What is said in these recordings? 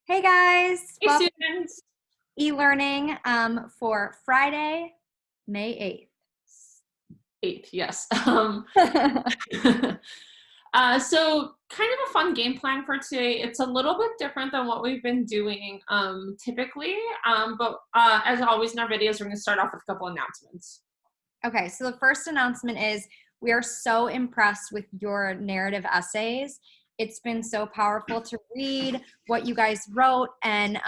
Hey guys, Hey, welcome students. to e-learning for Friday, May 8th, yes. 8th. So kind of a fun game plan for today. It's a little bit different than what we've been doing typically, but as always in our videos, we're going to start off with a couple announcements. Okay, so the first announcement is we are so impressed with your narrative essays. It's been so powerful to read what you guys wrote, and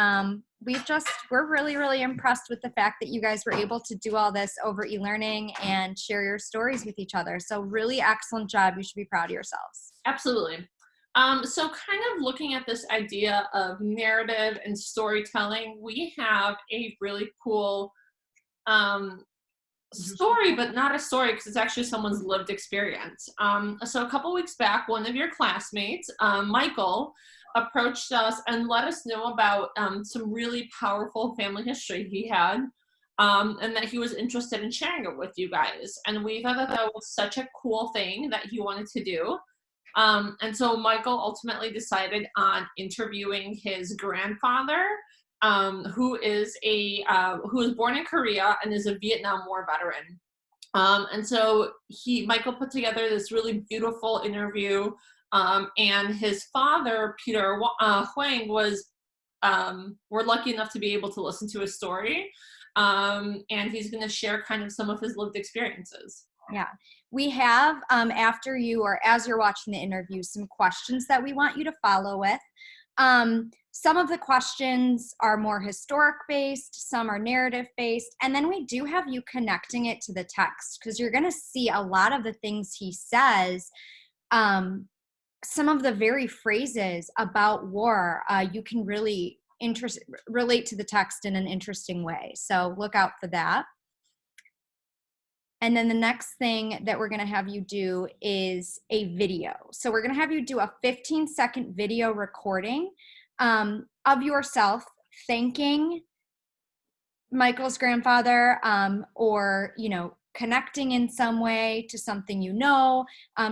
we're really, really impressed with the fact that you guys were able to do all this over e-learning and share your stories with each other. So really excellent job. You should be proud of yourselves. Absolutely. So kind of looking at this idea of narrative and storytelling, we have a really cool story, but not a story because it's actually someone's lived experience. So a couple weeks back, one of your classmates, Michael, approached us and let us know about some really powerful family history he had, and that he was interested in sharing it with you guys. And we thought that that was such a cool thing that he wanted to do. And so Michael ultimately decided on interviewing his grandfather, who was born in Korea and is a Vietnam War veteran. And so Michael put together this really beautiful interview, and his father, Peter Huang, we're lucky enough to be able to listen to his story, and he's going to share kind of some of his lived experiences. Yeah, we have, after you or as you're watching the interview, some questions that we want you to follow with. Some of the questions are more historic based, some are narrative based, and then we do have you connecting it to the text because you're going to see a lot of the things he says. Some of the very phrases about war, you can really relate to the text in an interesting way. So look out for that. And then the next thing that we're going to have you do is a video. So we're going to have you do a 15-second video recording of yourself thanking Michael's grandfather, or, connecting in some way to something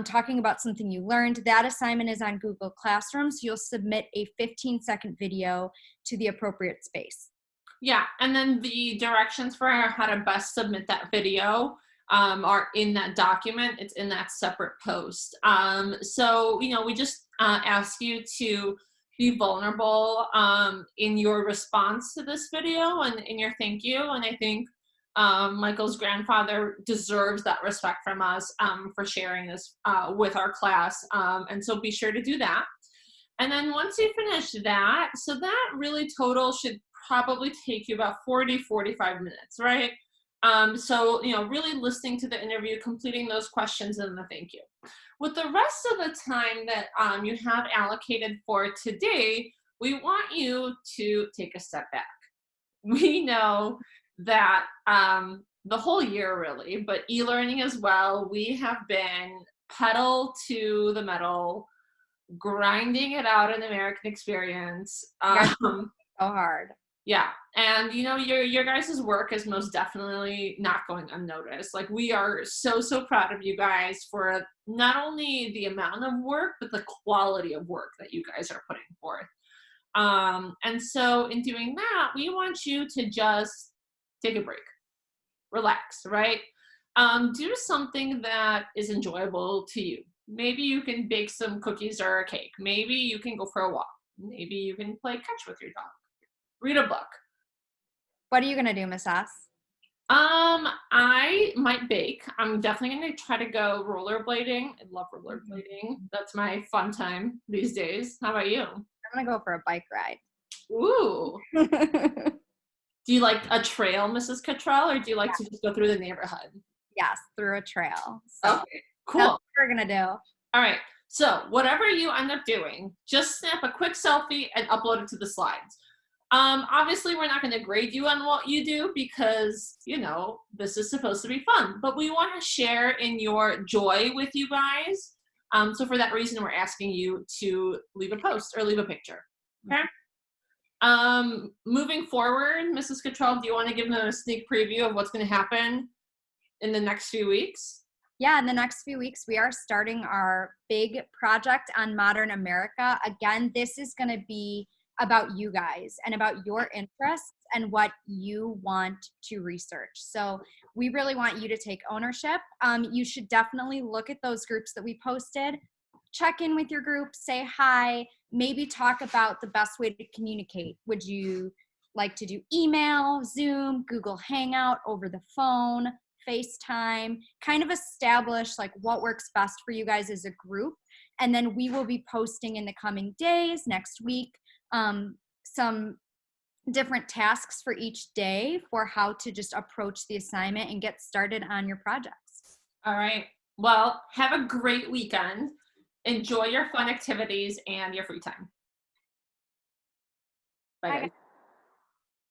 talking about something you learned. That assignment is on Google Classroom, so you'll submit a 15-second video to the appropriate space. Yeah, and then the directions for how to best submit that video are in that document. It's in that separate post. So, we just ask you to be vulnerable in your response to this video and in your thank you. And I think Michael's grandfather deserves that respect from us for sharing this with our class. And so be sure to do that. And then once you finish that, so that really total should probably take you about 45 minutes, right? So, really listening to the interview, completing those questions, and the thank you. With the rest of the time that you have allocated for today, we want you to take a step back. We know that the whole year, really, but e-learning as well, we have been pedal to the metal, grinding it out in American experience. So hard. Yeah, and your guys' work is most definitely not going unnoticed. Like, we are so proud of you guys for not only the amount of work but the quality of work that you guys are putting forth. And so in doing that, we want you to just take a break, relax, right? Do something that is enjoyable to you. Maybe you can bake some cookies or a cake. Maybe you can go for a walk. Maybe you can play catch with your dog. Read a book. What are you going to do, Miss S? I might bake. I'm definitely going to try to go rollerblading. I love rollerblading. That's my fun time these days. How about you? I'm going to go for a bike ride. Ooh. Do you like a trail, Mrs. Cottrell, or do you like to just go through the neighborhood? Yes, through a trail. So Okay, that's cool. what we're going to do. All right. So whatever you end up doing, just snap a quick selfie and upload it to the slides. Obviously, we're not going to grade you on what you do because, this is supposed to be fun. But we want to share in your joy with you guys. So for that reason, we're asking you to leave a post or leave a picture. Okay? Moving forward, Mrs. Cottrell, do you want to give them a sneak preview of what's going to happen in the next few weeks? Yeah, in the next few weeks, we are starting our big project on modern America. Again, this is going to be about you guys and about your interests and what you want to research. So we really want you to take ownership. You should definitely look at those groups that we posted, check in with your group, say hi, maybe talk about the best way to communicate. Would you like to do email, Zoom, Google Hangout, over the phone, FaceTime? Kind of establish like what works best for you guys as a group. And then we will be posting in the coming days, next week, some different tasks for each day for how to just approach the assignment and get started on your projects. All right. Well, have a great weekend. Enjoy your fun activities and your free time. Bye, guys.